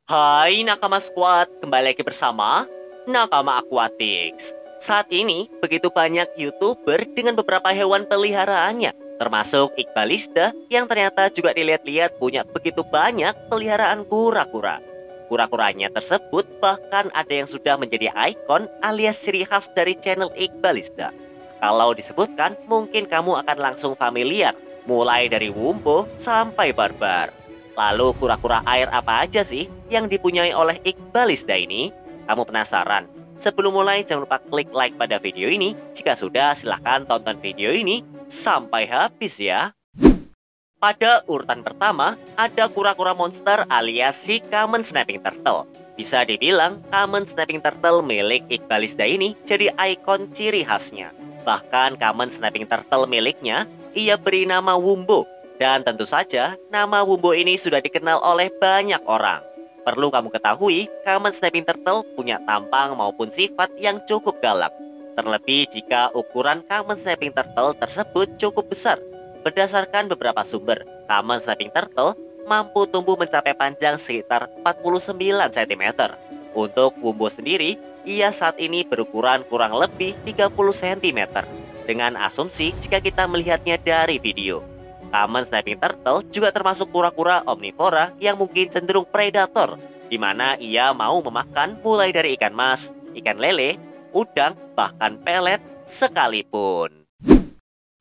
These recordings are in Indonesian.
Hai Nakama Squad, kembali lagi bersama Nakama Aquatics. Saat ini, begitu banyak YouTuber dengan beberapa hewan peliharaannya, termasuk Iqbalista yang ternyata juga dilihat-lihat punya begitu banyak peliharaan kura-kura. Kura-kuranya tersebut bahkan ada yang sudah menjadi ikon alias ciri khas dari channel Iqbalista. Kalau disebutkan, mungkin kamu akan langsung familiar, mulai dari Wumbo sampai Barbar. Lalu kura-kura air apa aja sih yang dipunyai oleh Iqbalista ini? Kamu penasaran? Sebelum mulai jangan lupa klik like pada video ini. Jika sudah silahkan tonton video ini sampai habis ya. Pada urutan pertama ada kura-kura monster alias si Common Snapping Turtle. Bisa dibilang Common Snapping Turtle milik Iqbalista ini jadi ikon ciri khasnya. Bahkan Common Snapping Turtle miliknya ia beri nama Wumbo. Dan tentu saja, nama Wumbo ini sudah dikenal oleh banyak orang. Perlu kamu ketahui, Common Snapping Turtle punya tampang maupun sifat yang cukup galak. Terlebih jika ukuran Common Snapping Turtle tersebut cukup besar. Berdasarkan beberapa sumber, Common Snapping Turtle mampu tumbuh mencapai panjang sekitar 49 cm. Untuk Wumbo sendiri, ia saat ini berukuran kurang lebih 30 cm. Dengan asumsi jika kita melihatnya dari video. Common Snapping Turtle juga termasuk kura-kura omnivora yang mungkin cenderung predator, di mana ia mau memakan mulai dari ikan mas, ikan lele, udang, bahkan pelet sekalipun.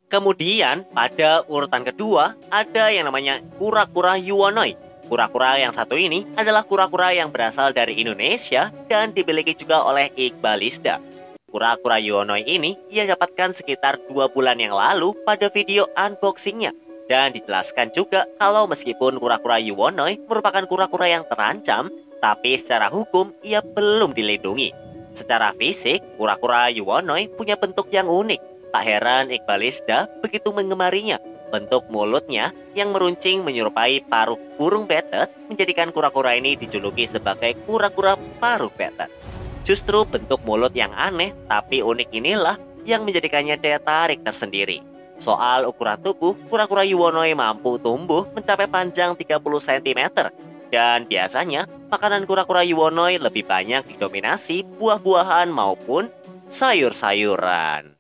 Kemudian pada urutan kedua ada yang namanya kura-kura Yuwonoi. Kura-kura yang satu ini adalah kura-kura yang berasal dari Indonesia dan dimiliki juga oleh Iqbalista. Kura-kura Yuwonoi ini ia dapatkan sekitar 2 bulan yang lalu pada video unboxingnya. Dan dijelaskan juga kalau meskipun kura-kura Yuwonoi merupakan kura-kura yang terancam, tapi secara hukum ia belum dilindungi. Secara fisik, kura-kura Yuwonoi punya bentuk yang unik. Tak heran Iqbalista begitu mengemarinya. Bentuk mulutnya yang meruncing menyerupai paruh burung betet menjadikan kura-kura ini dijuluki sebagai kura-kura paruh betet. Justru bentuk mulut yang aneh tapi unik inilah yang menjadikannya daya tarik tersendiri. Soal ukuran tubuh, kura-kura Yuwonoi mampu tumbuh mencapai panjang 30 cm. Dan biasanya, makanan kura-kura Yuwonoi lebih banyak didominasi buah-buahan maupun sayur-sayuran.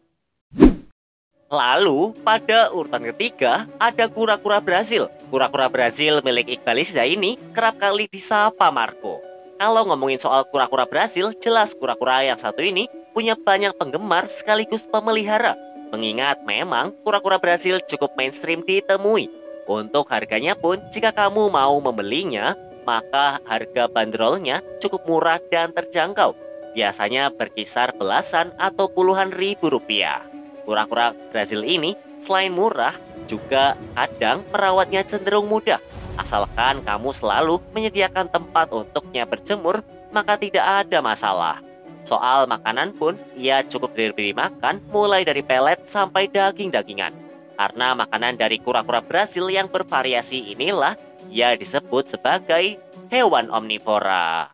Lalu, pada urutan ketiga, ada kura-kura Brazil. Kura-kura Brazil milik Iqbalista ini kerap kali disapa Marco. Kalau ngomongin soal kura-kura Brazil, jelas kura-kura yang satu ini punya banyak penggemar sekaligus pemelihara. Mengingat memang kura-kura Brazil cukup mainstream ditemui. Untuk harganya pun jika kamu mau membelinya, maka harga bandrolnya cukup murah dan terjangkau. Biasanya berkisar belasan atau puluhan ribu rupiah. Kura-kura Brazil ini selain murah, juga kadang merawatnya cenderung mudah. Asalkan kamu selalu menyediakan tempat untuknya berjemur, maka tidak ada masalah. Soal makanan pun, ia cukup diberi makan mulai dari pelet sampai daging-dagingan. Karena makanan dari kura-kura Brazil yang bervariasi inilah, ia disebut sebagai hewan omnivora.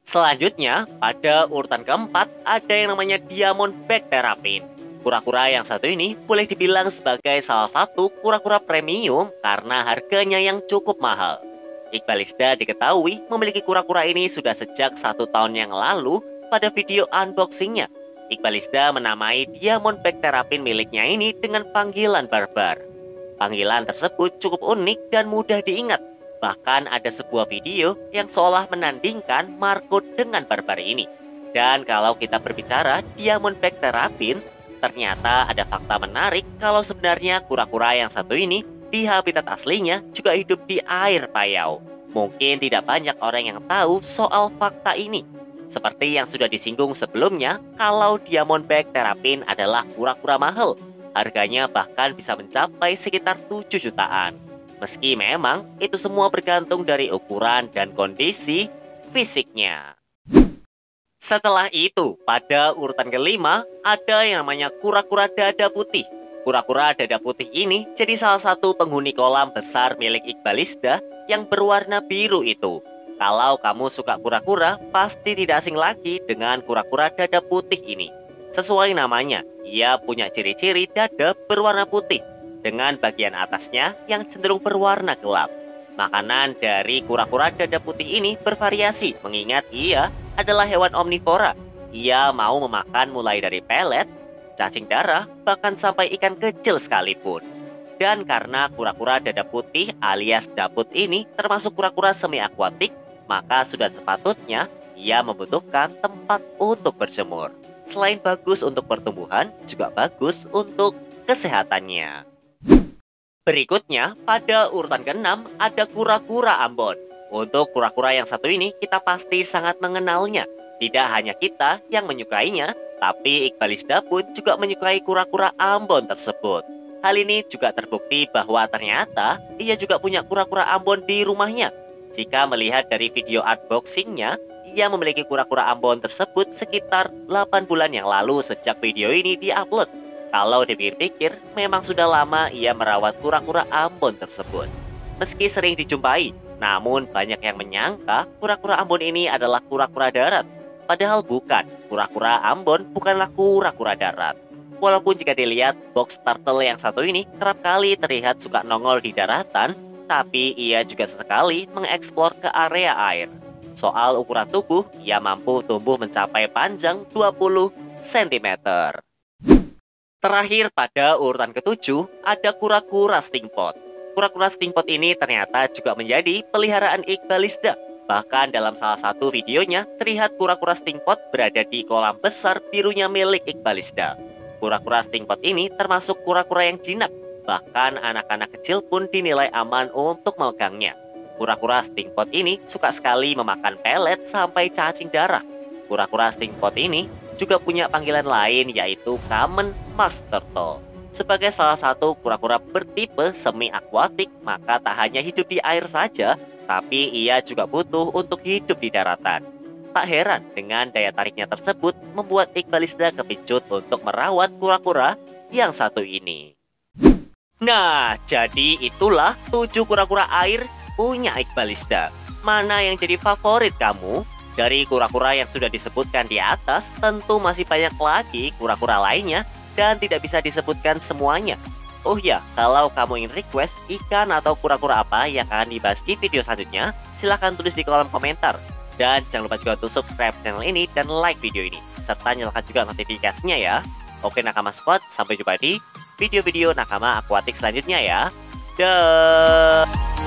Selanjutnya, pada urutan keempat, ada yang namanya Diamondback terrapin. Kura-kura yang satu ini boleh dibilang sebagai salah satu kura-kura premium karena harganya yang cukup mahal. Iqbalista diketahui memiliki kura-kura ini sudah sejak 1 tahun yang lalu. Pada video unboxingnya, Iqbalista menamai Diamondback terrapin miliknya ini dengan panggilan Barbar. Panggilan tersebut cukup unik dan mudah diingat. Bahkan ada sebuah video yang seolah menandingkan Marco dengan Barbar ini. Dan kalau kita berbicara Diamondback terrapin, ternyata ada fakta menarik kalau sebenarnya kura-kura yang satu ini di habitat aslinya juga hidup di air payau. Mungkin tidak banyak orang yang tahu soal fakta ini. Seperti yang sudah disinggung sebelumnya, kalau Diamondback terrapin adalah kura-kura mahal. Harganya bahkan bisa mencapai sekitar 7 jutaan. Meski memang itu semua bergantung dari ukuran dan kondisi fisiknya. Setelah itu, pada urutan kelima, ada yang namanya kura-kura dada putih. Kura-kura dada putih ini jadi salah satu penghuni kolam besar milik Iqbalista yang berwarna biru itu. Kalau kamu suka kura-kura, pasti tidak asing lagi dengan kura-kura dada putih ini. Sesuai namanya, ia punya ciri-ciri dada berwarna putih, dengan bagian atasnya yang cenderung berwarna gelap. Makanan dari kura-kura dada putih ini bervariasi mengingat ia adalah hewan omnivora. Ia mau memakan mulai dari pelet, cacing darah, bahkan sampai ikan kecil sekalipun. Dan karena kura-kura dada putih alias daput ini termasuk kura-kura semi akuatik, maka sudah sepatutnya ia membutuhkan tempat untuk berjemur. Selain bagus untuk pertumbuhan, juga bagus untuk kesehatannya. Berikutnya, pada urutan ke-6 ada kura-kura Ambon. Untuk kura-kura yang satu ini, kita pasti sangat mengenalnya. Tidak hanya kita yang menyukainya, tapi Iqbalisda pun juga menyukai kura-kura Ambon tersebut. Hal ini juga terbukti bahwa ternyata ia juga punya kura-kura Ambon di rumahnya. Jika melihat dari video unboxingnya, ia memiliki kura-kura Ambon tersebut sekitar 8 bulan yang lalu sejak video ini diupload. Kalau dipikir-pikir, memang sudah lama ia merawat kura-kura Ambon tersebut. Meski sering dijumpai, namun banyak yang menyangka kura-kura Ambon ini adalah kura-kura darat. Padahal bukan, kura-kura Ambon bukanlah kura-kura darat. Walaupun jika dilihat, box turtle yang satu ini kerap kali terlihat suka nongol di daratan, tapi ia juga sesekali mengeksplor ke area air. Soal ukuran tubuh, ia mampu tumbuh mencapai panjang 20 cm. Terakhir pada urutan ke-7 ada kura-kura stingpot. Kura-kura stingpot ini ternyata juga menjadi peliharaan Iqbalisda. Bahkan dalam salah satu videonya terlihat kura-kura stingpot berada di kolam besar birunya milik Iqbalisda. Kura-kura stingpot ini termasuk kura-kura yang jinak. Bahkan anak-anak kecil pun dinilai aman untuk memegangnya. Kura-kura stingpot ini suka sekali memakan pelet sampai cacing darah. Kura-kura stingpot ini juga punya panggilan lain yaitu common musk turtle. Sebagai salah satu kura-kura bertipe semi akuatik, maka tak hanya hidup di air saja, tapi ia juga butuh untuk hidup di daratan. Tak heran dengan daya tariknya tersebut membuat Iqbalisda kepincut untuk merawat kura-kura yang satu ini. Nah, jadi itulah 7 kura-kura air punya Iqbalisda. Mana yang jadi favorit kamu? Dari kura-kura yang sudah disebutkan di atas, tentu masih banyak lagi kura-kura lainnya dan tidak bisa disebutkan semuanya. Oh ya, kalau kamu ingin request ikan atau kura-kura apa yang akan dibahas di video selanjutnya, silahkan tulis di kolom komentar. Dan jangan lupa juga untuk subscribe channel ini dan like video ini, serta nyalakan juga notifikasinya ya. Oke Nakama Squad, sampai jumpa di video-video Nakama Akuatik selanjutnya ya. Dah.